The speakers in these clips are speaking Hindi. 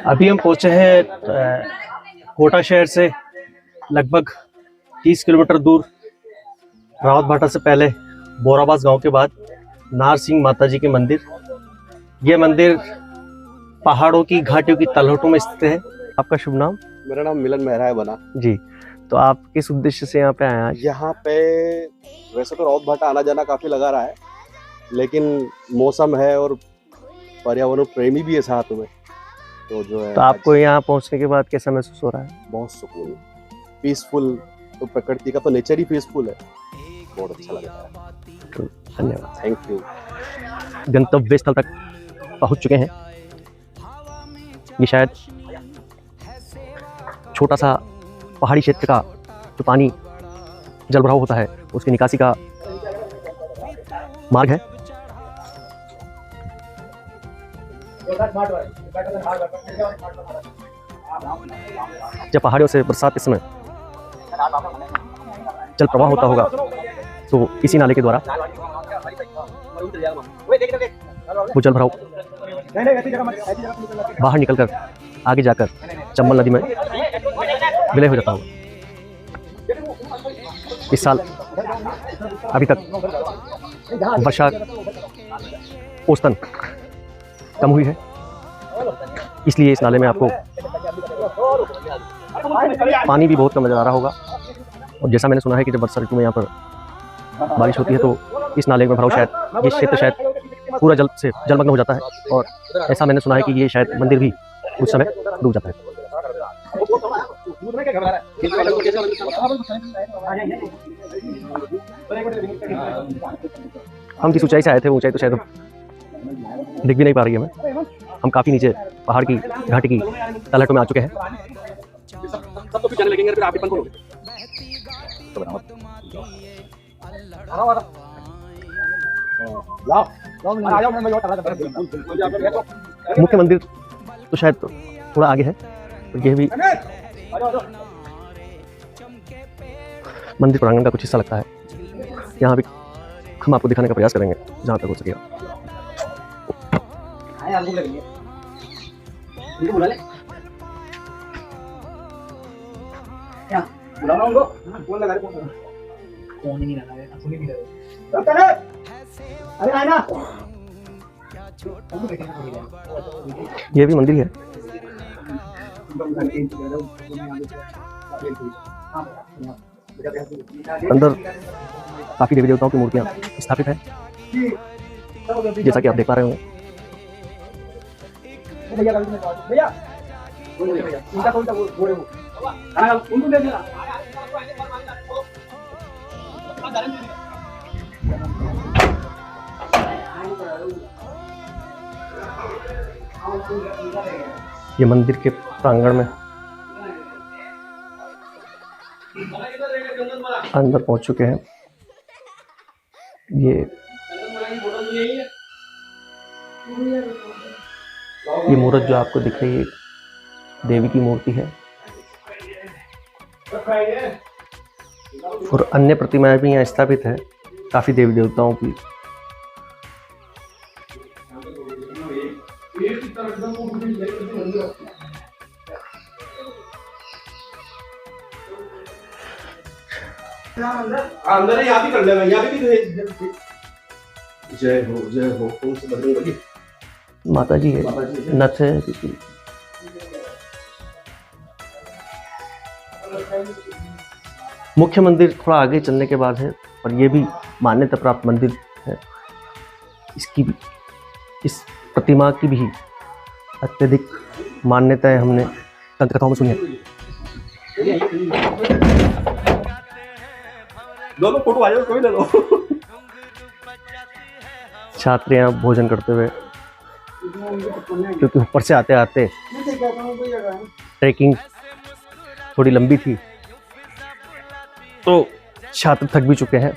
अभी हम पहुंचे हैं कोटा शहर से लगभग 30 किलोमीटर दूर रावत भाटा से पहले बोराबास गांव के बाद नार सिंह माता जी के मंदिर। ये मंदिर पहाड़ों की घाटियों की तलहटों में स्थित है। आपका शुभ नाम? मेरा नाम मिलन मेहरा है बना जी। तो आप किस उद्देश्य से यहाँ पे आए हैं? यहाँ पे वैसे तो रावत भाटा आना जाना काफी लगा रहा है, लेकिन मौसम है और पर्यावरण प्रेमी भी है साथ में, तो जो है तो आपको यहाँ पहुँचने के बाद कैसा महसूस हो रहा है? बहुत सुकून, पीसफुल। तो प्रकृति का तो नेचर ही पीसफुल है, बहुत अच्छा लग रहा है। तो धन्यवाद, थैंक यू। गंतव्य स्थल तक पहुँच चुके हैं। ये शायद छोटा सा पहाड़ी क्षेत्र का जो पानी जलभराव होता है उसकी निकासी का मार्ग है। जब पहाड़ियों से बरसात के समय जल प्रवाह होता होगा तो इसी नाले के द्वारा वो जल भराव बाहर निकलकर आगे जाकर चंबल नदी में विलय हो जाता होगा। इस साल अभी तक वर्षा औसतन कम हुई है, इसलिए इस नाले में आपको पानी भी बहुत कम नजर आ रहा होगा। और जैसा मैंने सुना है कि जब वर्षा ऋतु में यहाँ पर बारिश होती है तो इस नाले में भराव शायद ये क्षेत्र शायद पूरा जल से जलमग्न हो जाता है, और ऐसा मैंने सुना है कि ये शायद मंदिर भी उस समय डूब जाता है। हम जिस ऊंचाई से आए थे वो ऊंचाई तो शायद दिख भी नहीं पा रही है हमें। हम काफी नीचे पहाड़ की घाटी की तलहटों में आ चुके हैं। मुख्य मंदिर तो शायद थोड़ा आगे है, तो यह भी मंदिर प्रांगण का कुछ हिस्सा लगता है। यहाँ भी हम आपको दिखाने का प्रयास करेंगे जहाँ तक हो सकेगा। ये भी मंदिर है। अंदर काफी देवी देवताओं की मूर्तियां स्थापित हैं, जैसा कि आप देख पा रहे होंगे। ये मंदिर के प्रांगण में अंदर पहुंच चुके हैं। ये मूर्त जो आपको दिख रही है देवी की मूर्ति है, और अन्य प्रतिमाएं भी यहाँ स्थापित है काफी देवी देवताओं की। अंदर यहाँ भी कर ले, यहाँ भी जय हो जय हो। कौन से बजरंगबली माता जी है, नथ है। मुख्य मंदिर थोड़ा आगे चलने के बाद है, और ये भी मान्यता प्राप्त मंदिर है। इसकी भी, इस प्रतिमा की भी अत्यधिक मान्यताएं हमने संत कथाओं में सुनी है। दोनों फोटो आ जाओ, कोई ले लो। छात्र यहाँ भोजन करते हुए, क्योंकि ऊपर से आते आते ट्रैकिंग थोड़ी लंबी थी तो छात्र थक भी चुके हैं,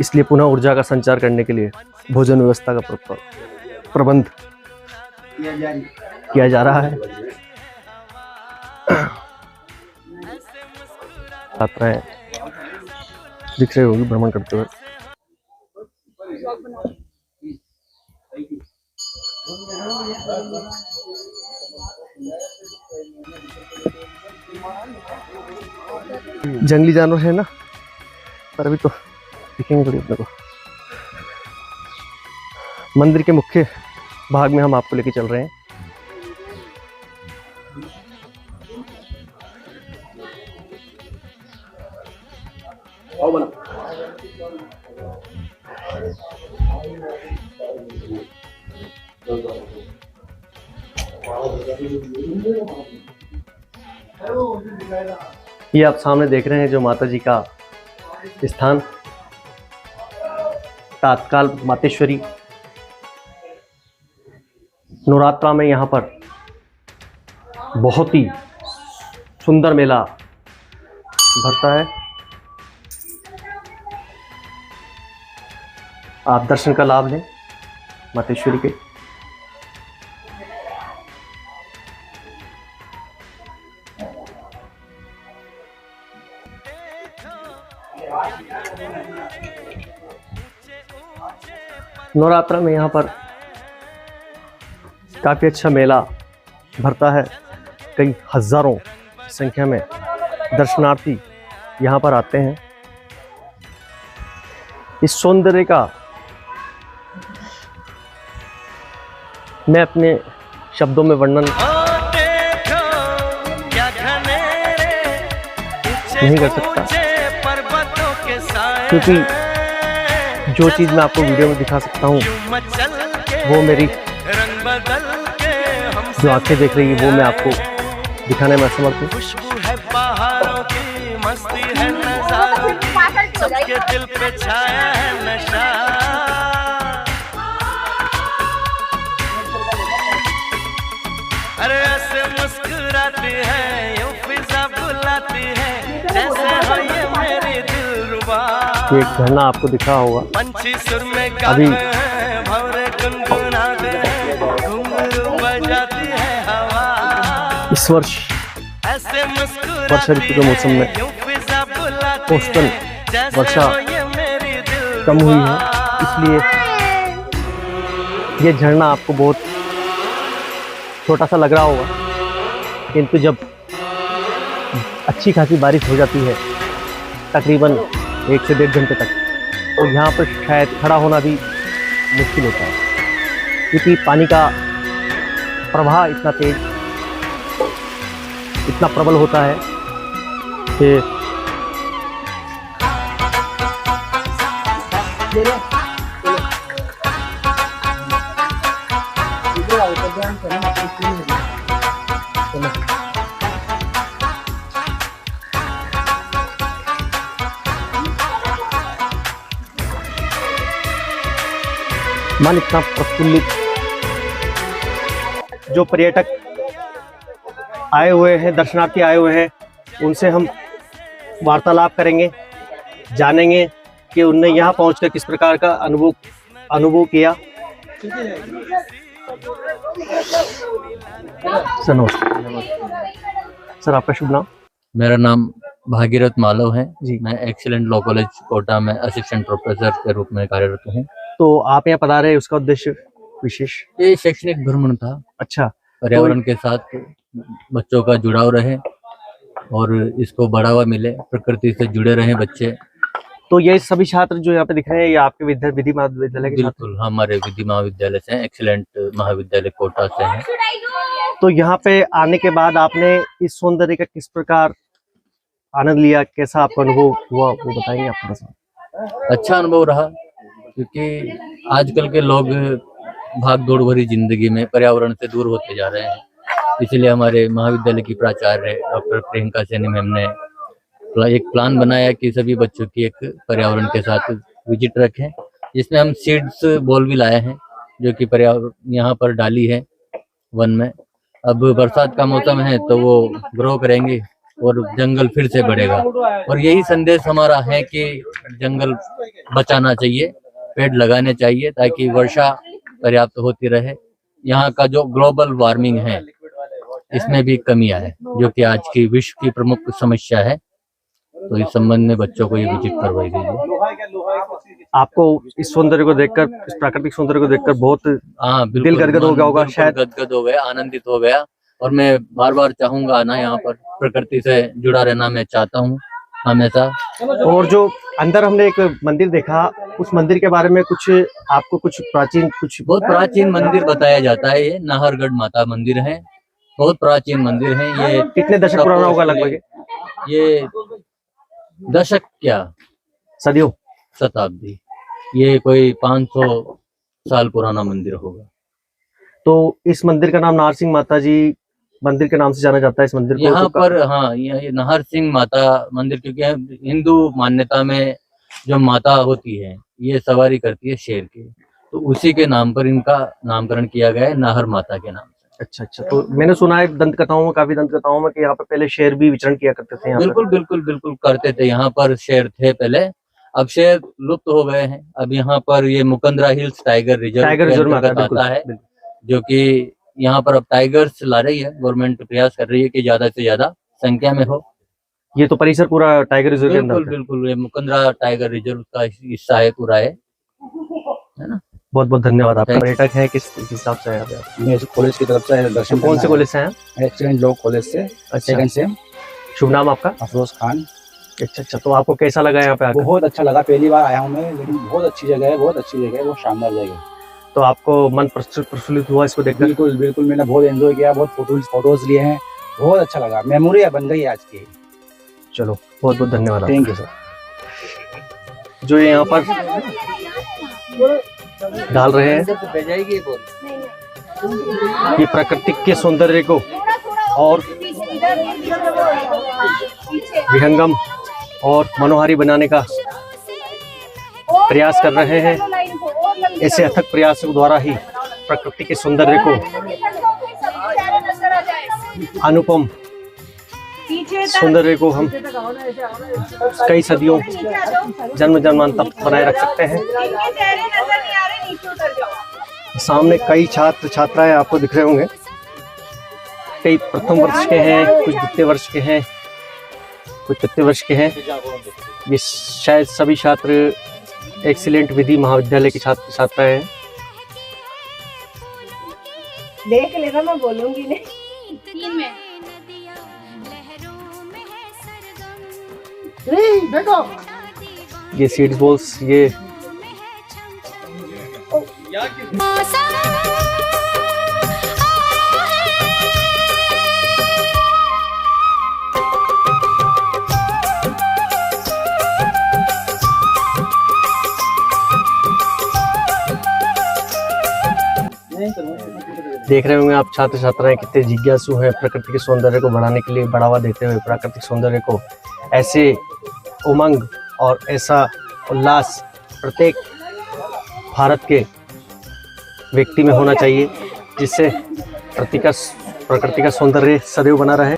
इसलिए पुनः ऊर्जा का संचार करने के लिए भोजन व्यवस्था का प्रबंध किया जा रहा है। छात्राएं दिख रही होगी भ्रमण करते हुए। जंगली जानवर है ना, पर अभी तो दिखेंगे थोड़ी अपने को। मंदिर के मुख्य भाग में हम आपको लेके चल रहे हैं। ये आप सामने देख रहे हैं जो माता जी का स्थान, तात्काल मातेश्वरी। नवरात्रा में यहाँ पर बहुत ही सुंदर मेला भरता है। आप दर्शन का लाभ लें मातेश्वरी के। नवरात्रा में यहाँ पर काफ़ी अच्छा मेला भरता है। कई हज़ारों संख्या में दर्शनार्थी यहाँ पर आते हैं। इस सौंदर्य का मैं अपने शब्दों में वर्णन नहीं कर सकता, क्योंकि जो चीज़ मैं आपको वीडियो में दिखा सकता हूँ वो मेरी जो आंखें देख रही है वो मैं आपको दिखाने में असमर्थ हूँ। सबके दिल पे छाया है नशा, अरे ऐसे मुस्कुराती है यूं फिजा बुलाती है जैसे हो ये मेरी दिलरुबा। एक झरना आपको दिखा होगा, पंछी सुर में गाते हैं, भंवरे गुनगुनाते हैं, घुंघरू बजाती है हवा। इस वर्ष ऐसे वर्षा ऋतु के मौसम में औसतन वर्षा कम हुई है, इसलिए ये झरना आपको बहुत छोटा सा लग रहा होगा, किंतु जब अच्छी खासी बारिश हो जाती है तकरीबन 1 से 1.5 घंटे तक, तो यहाँ पर शायद खड़ा होना भी मुश्किल होता है, क्योंकि पानी का प्रवाह इतना तेज, इतना प्रबल होता है कि मन इतना प्रफुल्लित। जो पर्यटक आए हुए हैं, दर्शनार्थी आए हुए हैं, उनसे हम वार्तालाप करेंगे, जानेंगे कि उनने यहाँ पहुंचकर किस प्रकार का अनुभव किया। सर नमस्कार। सर आपका शुभ नाम? मेरा नाम भागीरथ मालव है जी। मैं एक्सीलेंट लॉ कॉलेज कोटा में असिस्टेंट प्रोफेसर के रूप में कार्यरत हूँ। तो आप यहाँ पधारे, उसका उद्देश्य विशेष? ये शैक्षणिक भ्रमण था। अच्छा, पर्यावरण के साथ बच्चों का जुड़ाव रहे और इसको बढ़ावा मिले, प्रकृति से जुड़े रहे बच्चे। तो ये सभी छात्र जो यहाँ पे दिख रहे हैं, ये आपके विधि महाविद्यालय के छात्र? बिल्कुल, हमारे विधि महाविद्यालय से हैं, एक्सीलेंट महाविद्यालय कोटा से हैं। तो यहाँ पे आने के बाद आपने इस सौंदर्य का किस प्रकार आनंद लिया, कैसा आपका अनुभव हुआ, वो बताएंगे आप थोड़ा सा? अच्छा अनुभव रहा, क्योंकि आजकल के लोग भाग दौड़ भरी जिंदगी में पर्यावरण से दूर होते जा रहे हैं। इसलिए हमारे महाविद्यालय की प्राचार्य डॉक्टर प्रियंका सैनी मैम ने एक प्लान बनाया कि सभी बच्चों की एक पर्यावरण के साथ विजिट रखें, जिसमें हम सीड्स बॉल भी लाए हैं, जो कि पर्यावरण यहाँ पर डाली है वन में। अब बरसात का मौसम है तो वो ग्रो करेंगे और जंगल फिर से बढ़ेगा। और यही संदेश हमारा है कि जंगल बचाना चाहिए, पेड़ लगाने चाहिए, ताकि वर्षा पर्याप्त होती रहे। यहाँ का जो ग्लोबल वार्मिंग है इसमें भी कमी आए, जो कि आज की विश्व की प्रमुख समस्या है। तो इस संबंध में बच्चों को ये विजिट करवाई गई है। आपको इस सौंदर्य को देखकर, इस प्राकृतिक सौंदर्य को देखकर बहुत हाँ, दिल गदगद हो गया होगा, शायद गदगद हो गया, आनंदित हो गया। और मैं बार बार चाहूंगा आना यहाँ पर, प्रकृति से जुड़ा रहना मैं चाहता हूँ हमेशा। और जो अंदर हमने एक मंदिर देखा, उस मंदिर के बारे में कुछ आपको कुछ प्राचीन कुछ बहुत प्राचीन मंदिर बताया जाता है, ये नाहरगढ़ माता मंदिर है, बहुत प्राचीन मंदिर है ये। कितने दशक पुराना होगा लगभग? ये दशक क्या, सदियों, शताब्दी, ये कोई 500 साल पुराना मंदिर होगा। तो इस मंदिर का नाम नारसिंह माता जी मंदिर के नाम से जाना जाता है इस मंदिर को। यहाँ तो पर हाँ, ये नाहर सिंह माता मंदिर, क्योंकि हिंदू मान्यता में जो माता होती है ये सवारी करती है शेर की, तो उसी के नाम पर इनका नामकरण किया गया है, नाहर माता के नाम से। अच्छा अच्छा, तो मैंने सुना है दंत कथाओं में, काफी दंत कथाओं में कि यहाँ पर पहले शेर भी विचरण किया करते थे। यहाँ बिल्कुल बिल्कुल बिल्कुल करते थे, यहाँ पर शेर थे पहले, अब शेर लुप्त हो गए हैं। अब यहाँ पर ये Mukundra hills tiger reserve tiger reserve में आता है, जो कि यहाँ पर अब टाइगर्स ला रही है गवर्नमेंट, प्रयास कर रही है कि ज्यादा से ज्यादा संख्या में हो। ये तो परिसर पूरा टाइगर रिजर्व के अंदर बिल्कुल बिल्कुल, ये मुकंदरा टाइगर रिजर्व का हिस्सा है पूरा, है ना। बहुत बहुत धन्यवाद आपका। पर्यटक है किस हिसाब से आए आप? मैं कॉलेज की तरफ से दर्शन। कौन से कॉलेज से हैं? एक्सीलेंट लॉ कॉलेज से, अच्छा, सेकंड से। शुभ नाम आपका? अफरोज खान। अच्छा अच्छा, तो आपको कैसा लगा यहाँ पे आकर? बहुत अच्छा लगा, पहली बार आया हूँ मैं, लेकिन बहुत अच्छी जगह है, बहुत अच्छी जगह है, बहुत शानदार जगह है। तो आपको मन प्रफुल्लित हुआ इसको देखकर? बिल्कुल बिल्कुल, मैंने बहुत एंजॉय किया, बहुत फोटोज लिए हैं, बहुत अच्छा लगा, मेमोरी बन गई आज की। चलो बहुत बहुत धन्यवाद। Thank you sir. जो यहाँ पर डाल रहे हैं ये प्राकृतिक के सौंदर्य को और विहंगम और मनोहारी बनाने का प्रयास कर रहे हैं। ऐसे अथक प्रयासों द्वारा ही प्रकृति के सौंदर्य को, अनुपम सौंदर्य को हम कई सदियों जन्म जन्मांतर बनाए रख सकते हैं। सामने कई छात्र छात्राएं आपको दिख रहे होंगे, कई प्रथम वर्ष के हैं, कुछ द्वितीय वर्ष के हैं, कुछ तृतीय वर्ष के हैं। ये शायद सभी छात्र एक्सीलेंट विधि महाविद्यालय के छात्र छात्राएं हैं। देख लेना, मैं बोलूंगी नहीं। 3 में ये सीड्स बॉल्स, ये देख रहे होंगे आप छात्र छात्राएं कितने जिज्ञासु हैं प्रकृति के सौंदर्य को बढ़ाने के लिए, बढ़ावा देते हुए प्राकृतिक सौंदर्य को। ऐसे उमंग और ऐसा उल्लास प्रत्येक भारत के व्यक्ति में होना चाहिए, जिससे प्रकृति का सौंदर्य सदैव बना रहे।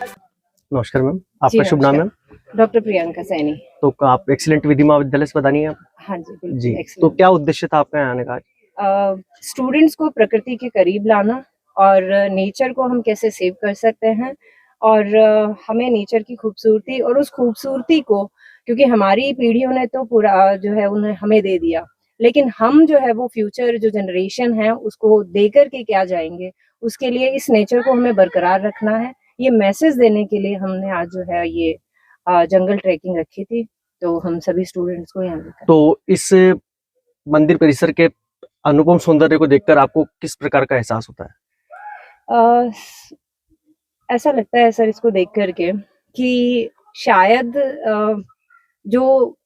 नमस्कार मैम, आपका शुभ नाम है? डॉक्टर प्रियंका सैनी। तो आप एक्सीलेंट विधि महाविद्यालय से बतानी है आप? हाँ जी जी, तो क्या उद्देश्य था आपका यहाँ आने का? स्टूडेंट्स को प्रकृति के करीब लाना और नेचर को हम कैसे सेव कर सकते हैं, और हमें नेचर की खूबसूरती और उस खूबसूरती को, क्योंकि हमारी पीढ़ियों ने तो पूरा जो है उन्हें हमें दे दिया, लेकिन हम जो है वो फ्यूचर जो जनरेशन है उसको दे करके क्या जाएंगे, उसके लिए इस नेचर को हमें बरकरार रखना है। ये मैसेज देने के लिए हमने आज जो है ये जंगल ट्रैकिंग रखी थी, तो हम सभी स्टूडेंट्स को यहाँ। तो इस मंदिर परिसर के अनुपम सौंदर्य को देखकर आपको किस प्रकार का एहसास होता है? ऐसा लगता है सर इसको देख करके कि शायद जो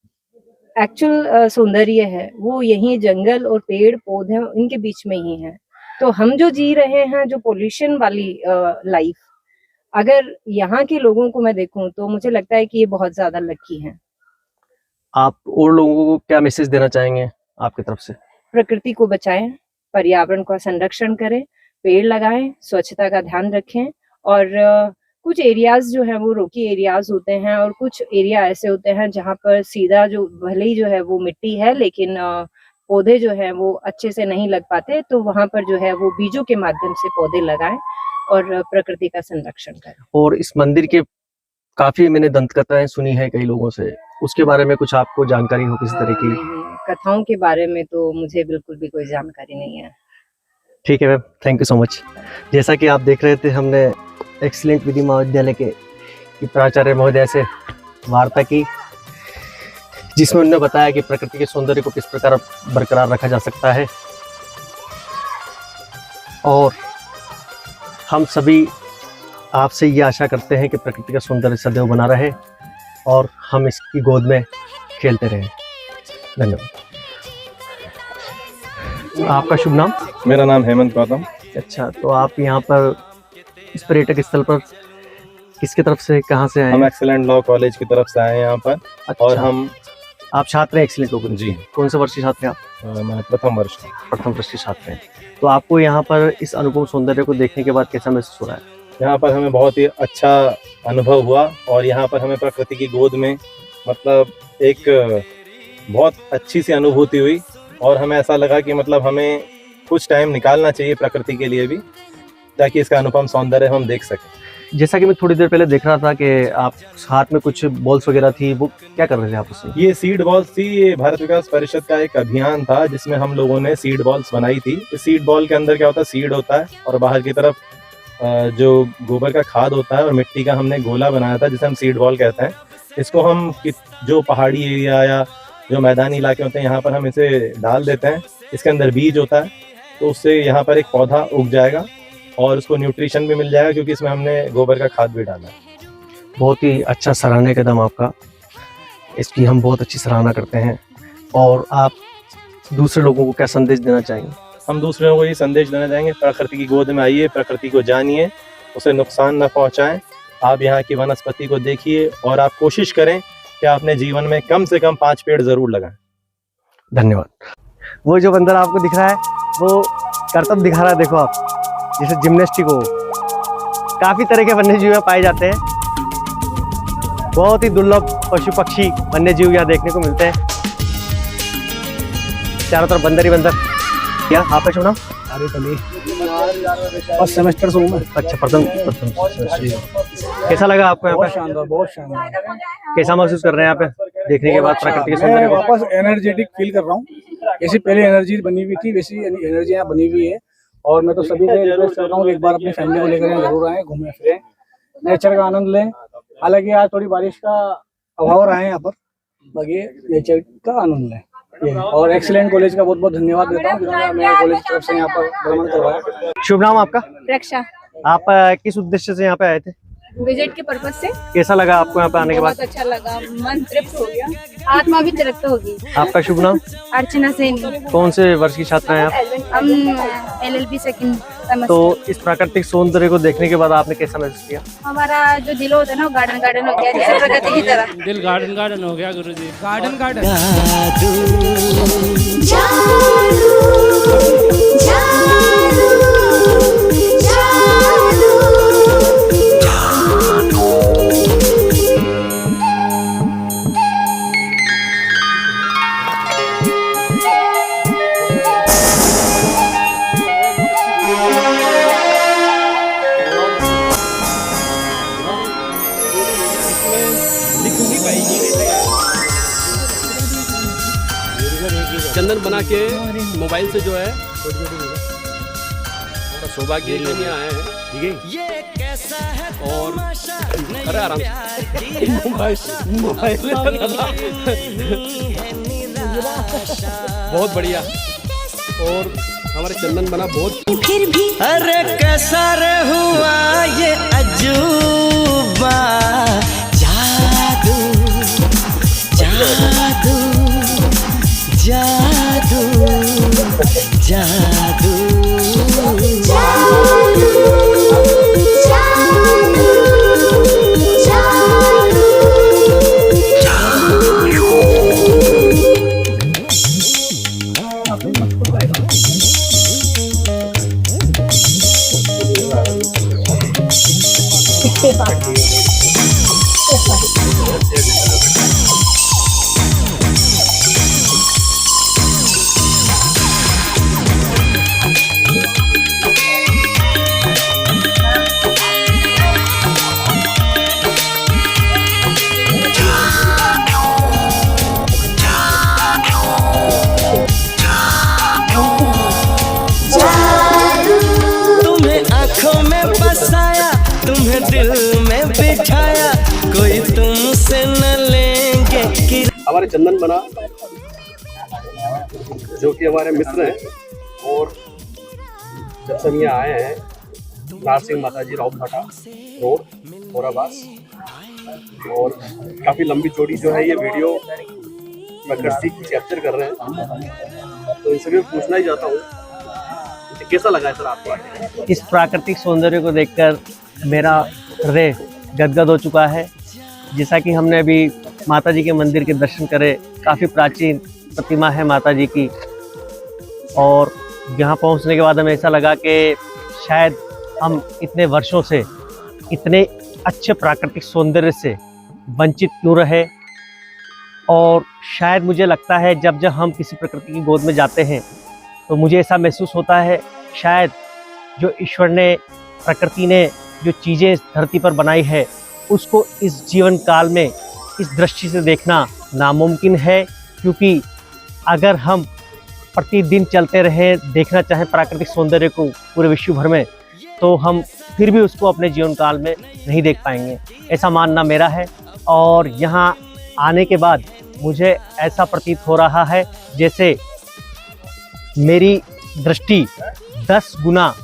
एक्चुअल सौंदर्य है वो यही जंगल और पेड़ पौधे इनके बीच में ही है। तो हम जो जी रहे हैं जो पोल्यूशन वाली लाइफ, अगर यहाँ के लोगों को मैं देखूं तो मुझे लगता है कि ये बहुत ज्यादा लकी हैं। आप और लोगों को क्या मैसेज देना चाहेंगे आपकी तरफ से? प्रकृति को बचाएं, पर्यावरण का संरक्षण करें, पेड़ लगाएं, स्वच्छता का ध्यान रखें, और कुछ एरियाज जो है वो रोकी एरियाज होते हैं और कुछ एरिया ऐसे होते हैं जहाँ पर सीधा जो भले ही जो है वो मिट्टी है लेकिन पौधे जो है वो अच्छे से नहीं लग पाते, तो वहाँ पर जो है वो बीजों के माध्यम से पौधे लगाएं और प्रकृति का संरक्षण करें। और इस मंदिर के काफी मैंने दंत कथाएं सुनी है कई लोगों से, उसके बारे में कुछ आपको जानकारी हो किसी तरह की? कथाओं के बारे में तो मुझे बिल्कुल भी कोई जानकारी नहीं है। ठीक है ma'am, thank you so much. जैसा कि आप देख रहे थे, हमने एक्सीलेंट विधि महाविद्यालय के प्राचार्य महोदय से वार्ता की, जिसमें उन्होंने बताया कि प्रकृति के सौंदर्य को किस प्रकार बरकरार रखा जा सकता है। और हम सभी आपसे ये आशा करते हैं कि प्रकृति का सौंदर्य सदैव बना रहे और हम इसकी गोद में खेलते रहें। धन्यवाद। आपका शुभ नाम? मेरा नाम हेमंत गौतम। अच्छा, तो आप यहाँ पर इस पर्यटक स्थल पर किसकी तरफ से, कहाँ से आए? हम एक्सीलेंट लॉ कॉलेज की तरफ से आए हैं यहाँ पर। अच्छा, और हम आप छात्र हैं एक्सीलेंट लॉ कॉलेज? जी। कौन से वर्ष के छात्र हैं आप? मैं प्रथम वर्ष। प्रथम वर्ष के छात्र हैं। तो आपको यहाँ पर इस अनुपम सौंदर्य को देखने के बाद कैसा महसूस हो रहा है? यहाँ पर हमें बहुत ही अच्छा अनुभव हुआ और यहाँ पर हमें प्रकृति की गोद में मतलब एक बहुत अच्छी सी अनुभूति हुई और हमें ऐसा लगा कि मतलब हमें कुछ टाइम निकालना चाहिए प्रकृति के लिए भी, ताकि इसका अनुपम सौंदर्य हम देख सकें। जैसा कि मैं थोड़ी देर पहले देख रहा था कि आप हाथ में कुछ बॉल्स वगैरह थी, वो क्या कर रहे थे आप उसमें? ये सीड बॉल्स थी। ये भारत विकास परिषद का एक अभियान था जिसमें हम लोगों ने सीड बॉल्स बनाई थी। इस सीड बॉल के अंदर क्या होता है, सीड होता है और बाहर की तरफ जो गोबर का खाद होता है और मिट्टी का हमने गोला बनाया था जिसे हम सीड बॉल कहते हैं। इसको हम जो पहाड़ी एरिया या जो मैदानी इलाके होते हैं यहाँ पर हम इसे डाल देते हैं। इसके अंदर बीज होता है, तो उससे यहाँ पर एक पौधा उग जाएगा और उसको न्यूट्रिशन भी मिल जाएगा क्योंकि इसमें हमने गोबर का खाद भी डाला है। बहुत ही अच्छा सराहनीय कदम आपका, इसकी हम बहुत अच्छी सराहना करते हैं। और आप दूसरे लोगों को क्या संदेश देना चाहेंगे? हम दूसरे लोगों को ये संदेश देना चाहेंगे, प्रकृति की गोद में आइए, प्रकृति को जानिए, उसे नुकसान न पहुंचाएं। आप यहाँ की वनस्पति को देखिए और आप कोशिश करें कि आप अपने जीवन में कम से कम 5 पेड़ जरूर लगाएं। धन्यवाद। वो जो बंदर आपको दिख रहा है वो करतब दिखा रहा है, देखो आप, जैसे जिम्नास्टिक हो। काफ़ी तरह के वन्य जीव पाए जाते हैं, बहुत ही दुर्लभ पशु पक्षी वन्य जीव यहाँ देखने को मिलते हैं। चारों तरफ बंदर ही बंदर। क्या आपका शुभ नाम? फर्स्ट सेमेस्टर से हूँ मैं। अच्छा, प्रथम। कैसा लगा आपको यहाँ पे? बहुत शानदार। कैसा महसूस कर रहे हैं यहाँ पे देखने के बाद प्रकृति के सौंदर्य को? वापस एनर्जेटिक फील कर रहा हूँ। जैसे पहले एनर्जी बनी हुई थी वैसी एनर्जी यहाँ बनी हुई है। और मैं तो सभी से रिक्वेस्ट कर रहा हूँ एक बार अपनी फैमिली को लेकर जरूर आए, घूमें फिरें, नेचर का आनंद लें। हालांकि आज थोड़ी बारिश का अभाव रहा है यहाँ पर, बाकी नेचर का आनंद लें। और एक्सीलेंट कॉलेज का बहुत बहुत धन्यवाद देता हूँ जिन्होंने हमें कॉलेज की तरफ से यहाँ पर भ्रमण करवाया। शुभ नाम आपका? रक्षा। आप किस उद्देश्य से यहाँ पे आए थे? विजिट के पर्पज से। कैसा लगा आपको यहाँ पे आने के बाद? बहुत अच्छा लगा, मन तृप्त हो गया, आत्मा भी तृप्त होगी। आपका शुभ नाम? अर्चना सैनी। कौन से वर्ष की छात्रा हैं आप? हम LLB सेकंड सेमेस्टर। तो इस प्राकृतिक सौंदर्य को देखने के बाद आपने कैसा महसूस किया? हमारा जो दिल होता है ना, गार्डन गार्डन हो गया, जैसे प्रकृति की तरह। दिल गार्डन गार्डन हो गया गुरुजी। Garden garden. चंदन बना के मोबाइल से जो है सौभाग्य के लिए आए हैं, ठीक है। और अरे आराम से मोबाइल बहुत बढ़िया। और हमारे चंदन बना बहुत फिर भी। अरे कैसा रे हुआ ये अजूबा, जादू जादू जादू जादू तुम्हें हमारे चंदन बना जो कि हमारे मित्र हैं, और जब से हम यहाँ आए हैं नारसिंह माताजी राउत भाटा रोड बोराबास, और काफ़ी लंबी चौड़ी जो है ये वीडियो प्रकृति की कैप्चर कर रहे हैं, तो इनसे भी पूछना ही चाहता हूँ कि कैसा लगा है सर आपको? इस प्राकृतिक सौंदर्य को देखकर मेरा हृदय गदगद हो चुका है। जैसा कि हमने अभी माता जी के मंदिर के दर्शन करे, काफ़ी प्राचीन प्रतिमा है माता जी की, और यहाँ पहुँचने के बाद हमें ऐसा लगा कि शायद हम इतने वर्षों से इतने अच्छे प्राकृतिक सौंदर्य से वंचित क्यों रहे। और शायद मुझे लगता है जब जब हम किसी प्रकृति की गोद में जाते हैं तो मुझे ऐसा महसूस होता है शायद जो ईश्वर ने, प्रकृति ने जो चीज़ें इस धरती पर बनाई है उसको इस जीवन काल में इस दृष्टि से देखना नामुमकिन है, क्योंकि अगर हम प्रतिदिन चलते रहें, देखना चाहें प्राकृतिक सौंदर्य को पूरे विश्व भर में, तो हम फिर भी उसको अपने जीवन काल में नहीं देख पाएंगे, ऐसा मानना मेरा है। और यहाँ आने के बाद मुझे ऐसा प्रतीत हो रहा है जैसे मेरी दृष्टि 10 गुना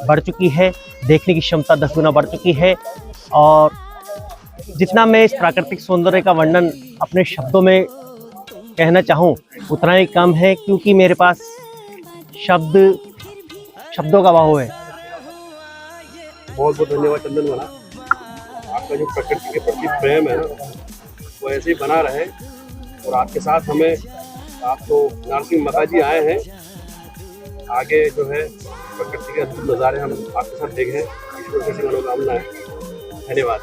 बढ़ चुकी है, देखने की क्षमता 10 गुना बढ़ चुकी है। और जितना मैं इस प्राकृतिक सौंदर्य का वर्णन अपने शब्दों में कहना चाहूँ उतना ही कम है, क्योंकि मेरे पास शब्दों का अभाव है। बहुत बहुत धन्यवाद चंदन बना, आपका जो प्रकृति के प्रति प्रेम है वो ऐसे ही बना रहे, और आपके साथ हमें, आप तो नारसिंह माता जी आए हैं, आगे जो है प्रकृति के अद्भुत नज़ारे हम आपके साथ देखें, ईश्वर की मनोकामना है। धन्यवाद।